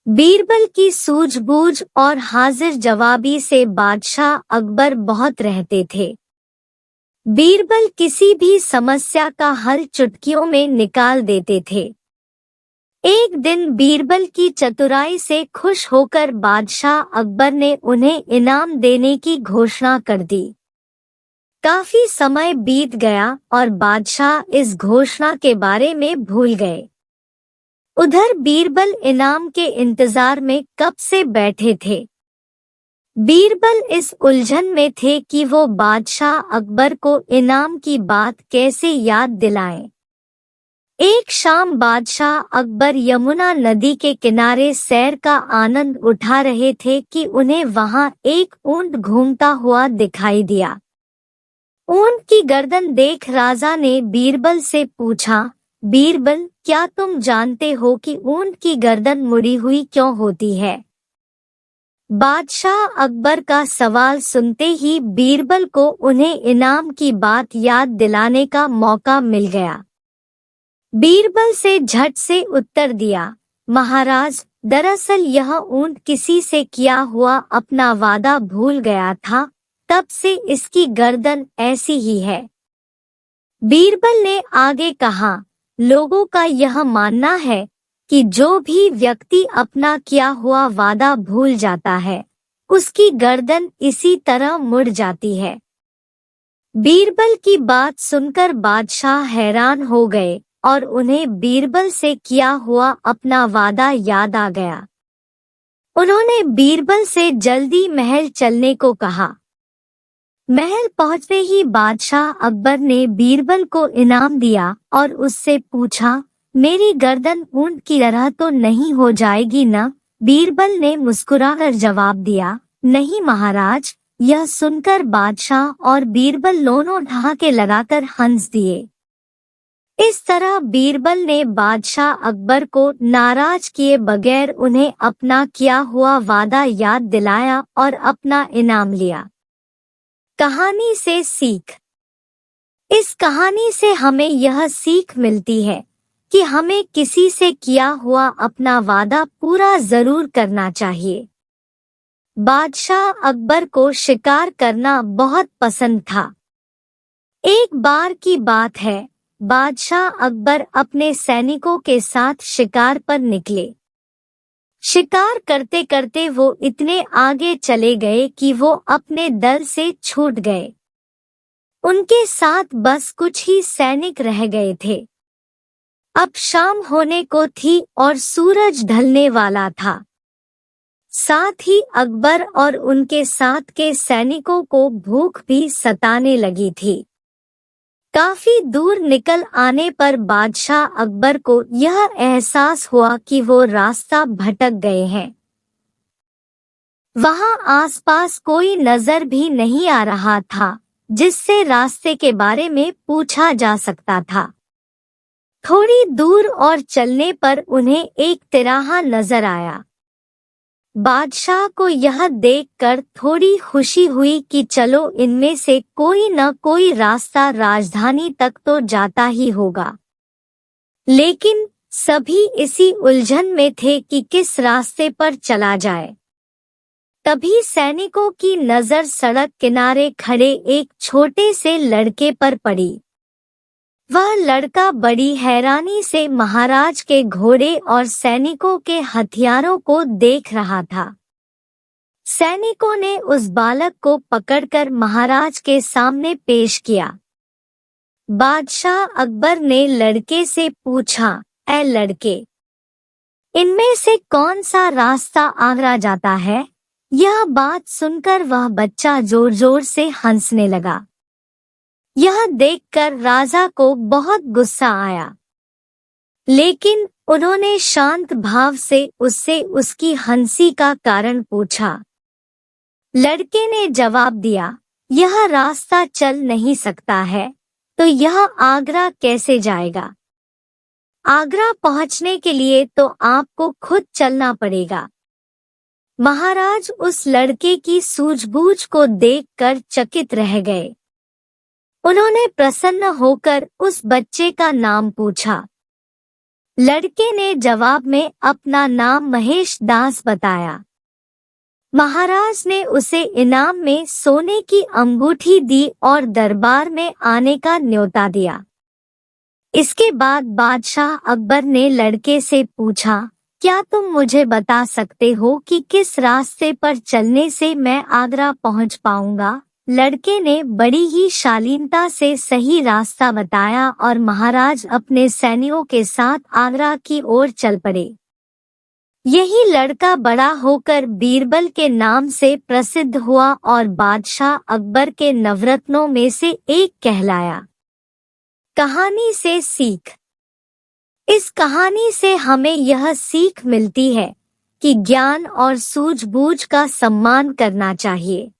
बीरबल की सूझबूझ और हाजिर जवाबी से बादशाह अकबर बहुत रहते थे। बीरबल किसी भी समस्या का हल चुटकियों में निकाल देते थे। एक दिन बीरबल की चतुराई से खुश होकर बादशाह अकबर ने उन्हें इनाम देने की घोषणा कर दी। काफी समय बीत गया और बादशाह इस घोषणा के बारे में भूल गए। उधर बीरबल इनाम के इंतजार में कब से बैठे थे। बीरबल इस उलझन में थे कि वो बादशाह अकबर को इनाम की बात कैसे याद दिलाएं। एक शाम बादशाह अकबर यमुना नदी के किनारे सैर का आनंद उठा रहे थे कि उन्हें वहां एक ऊंट घूमता हुआ दिखाई दिया। ऊंट की गर्दन देख राजा ने बीरबल से पूछा, बीरबल, क्या तुम जानते हो कि ऊंट की गर्दन मुड़ी हुई क्यों होती है? बादशाह अकबर का सवाल सुनते ही बीरबल को उन्हें इनाम की बात याद दिलाने का मौका मिल गया। बीरबल से झट से उत्तर दिया, महाराज, दरअसल यह ऊंट किसी से किया हुआ अपना वादा भूल गया था, तब से इसकी गर्दन ऐसी ही है। बीरबल ने आगे कहा, लोगों का यह मानना है कि जो भी व्यक्ति अपना किया हुआ वादा भूल जाता है, उसकी गर्दन इसी तरह मुड़ जाती है। बीरबल की बात सुनकर बादशाह हैरान हो गए और उन्हें बीरबल से किया हुआ अपना वादा याद आ गया। उन्होंने बीरबल से जल्दी महल चलने को कहा। महल पहुंचते ही बादशाह अकबर ने बीरबल को इनाम दिया और उससे पूछा, मेरी गर्दन ऊंट की तरह तो नहीं हो जाएगी न? बीरबल ने मुस्कुराकर जवाब दिया, नहीं महाराज। यह सुनकर बादशाह और बीरबल दोनों ठहाके लगाकर हंस दिए। इस तरह बीरबल ने बादशाह अकबर को नाराज किए बगैर उन्हें अपना किया हुआ वादा याद दिलाया और अपना इनाम लिया। कहानी से सीख। इस कहानी से हमें यह सीख मिलती है कि हमें किसी से किया हुआ अपना वादा पूरा जरूर करना चाहिए। बादशाह अकबर को शिकार करना बहुत पसंद था। एक बार की बात है, बादशाह अकबर अपने सैनिकों के साथ शिकार पर निकले। शिकार करते करते वो इतने आगे चले गए कि वो अपने दल से छूट गए। उनके साथ बस कुछ ही सैनिक रह गए थे। अब शाम होने को थी और सूरज ढलने वाला था। साथ ही अकबर और उनके साथ के सैनिकों को भूख भी सताने लगी थी। काफी दूर निकल आने पर बादशाह अकबर को यह एहसास हुआ कि वो रास्ता भटक गए हैं। वहां आसपास कोई नजर भी नहीं आ रहा था जिससे रास्ते के बारे में पूछा जा सकता था। थोड़ी दूर और चलने पर उन्हें एक तिराहा नजर आया। बादशाह को यह देखकर थोड़ी खुशी हुई कि चलो इनमें से कोई न कोई रास्ता राजधानी तक तो जाता ही होगा। लेकिन सभी इसी उलझन में थे कि किस रास्ते पर चला जाए। तभी सैनिकों की नजर सड़क किनारे खड़े एक छोटे से लड़के पर पड़ी। वह लड़का बड़ी हैरानी से महाराज के घोड़े और सैनिकों के हथियारों को देख रहा था। सैनिकों ने उस बालक को पकड़कर महाराज के सामने पेश किया। बादशाह अकबर ने लड़के से पूछा, ऐ लड़के, इनमें से कौन सा रास्ता आगरा जाता है? यह बात सुनकर वह बच्चा जोर जोर से हंसने लगा। यह देखकर राजा को बहुत गुस्सा आया, लेकिन उन्होंने शांत भाव से उससे उसकी हंसी का कारण पूछा। लड़के ने जवाब दिया, यह रास्ता चल नहीं सकता है, तो यह आगरा कैसे जाएगा? आगरा पहुंचने के लिए तो आपको खुद चलना पड़ेगा। महाराज उस लड़के की सूझबूझ को देखकर चकित रह गए। उन्होंने प्रसन्न होकर उस बच्चे का नाम पूछा। लड़के ने जवाब में अपना नाम महेश दास बताया। महाराज ने उसे इनाम में सोने की अंगूठी दी और दरबार में आने का न्योता दिया। इसके बाद बादशाह अकबर ने लड़के से पूछा, क्या तुम मुझे बता सकते हो कि किस रास्ते पर चलने से मैं आगरा पहुंच पाऊंगा? लड़के ने बड़ी ही शालीनता से सही रास्ता बताया और महाराज अपने सैनिकों के साथ आगरा की ओर चल पड़े। यही लड़का बड़ा होकर बीरबल के नाम से प्रसिद्ध हुआ और बादशाह अकबर के नवरत्नों में से एक कहलाया। कहानी से सीख। इस कहानी से हमें यह सीख मिलती है कि ज्ञान और सूझबूझ का सम्मान करना चाहिए।